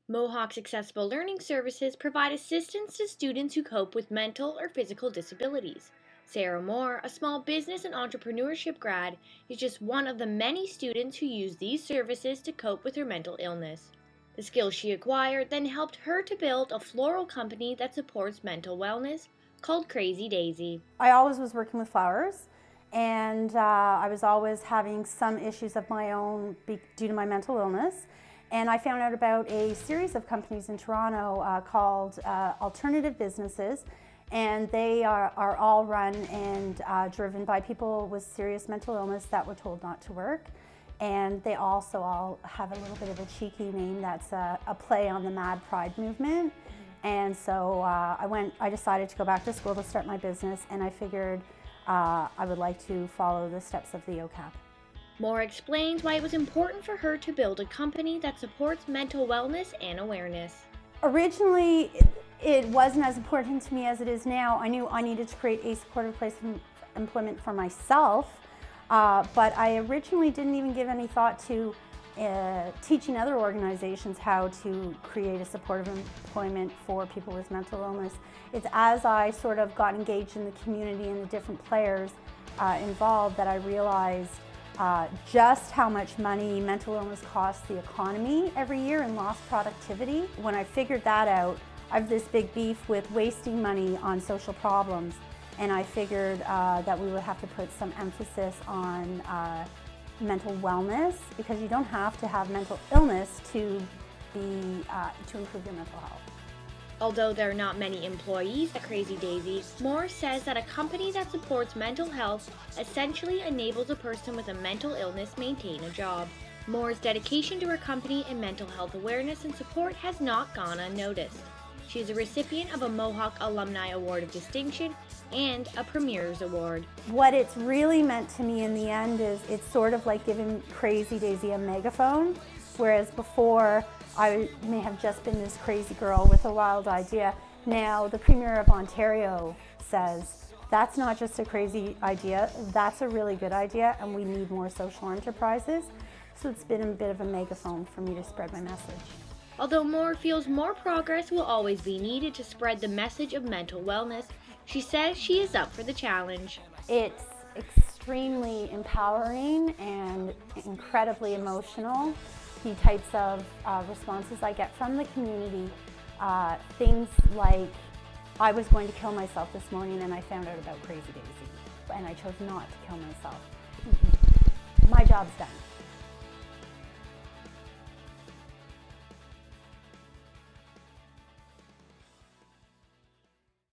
Mohawk's accessible learning services provide assistance to students who cope with mental or physical disabilities. Sarah Moore, a small business and entrepreneurship grad, is just one of the many students who use these services to cope with her mental illness. The skills she acquired then helped her to build a floral company that supports mental wellness called Crazy Daisy. I always was working with flowers, and I was always having some issues of my own due to my mental illness. And I found out about a series of companies in Toronto called Alternative Businesses, and they are all run and driven by people with serious mental illness that were told not to work. And they also all have a little bit of a cheeky name that's a play on the Mad Pride movement. And so I decided to go back to school to start my business, and I figured I would like to follow the steps of the OCAP. Moore explains why it was important for her to build a company that supports mental wellness and awareness. Originally, it wasn't as important to me as it is now. I knew I needed to create a supportive place of employment for myself, but I originally didn't even give any thought to teaching other organizations how to create a supportive employment for people with mental illness. It's as I sort of got engaged in the community and the different players involved that I realized just how much money mental illness costs the economy every year in lost productivity. When I figured that out, I have this big beef with wasting money on social problems, and I figured that we would have to put some emphasis on mental wellness, because you don't have to have mental illness to improve your mental health. Although there are not many employees at Crazy Daisy, Moore says that a company that supports mental health essentially enables a person with a mental illness maintain a job. Moore's dedication to her company and mental health awareness and support has not gone unnoticed. She is a recipient of a Mohawk Alumni Award of Distinction and a Premier's Award. What it's really meant to me in the end is it's sort of like giving Crazy Daisy a megaphone, whereas before I may have just been this crazy girl with a wild idea. Now the Premier of Ontario says, that's not just a crazy idea, that's a really good idea, and we need more social enterprises. So it's been a bit of a megaphone for me to spread my message. Although Moore feels more progress will always be needed to spread the message of mental wellness, she says she is up for the challenge. It's extremely empowering and incredibly emotional. The types of responses I get from the community, things like, I was going to kill myself this morning and I found out about Crazy Daisy, and I chose not to kill myself. My job's done.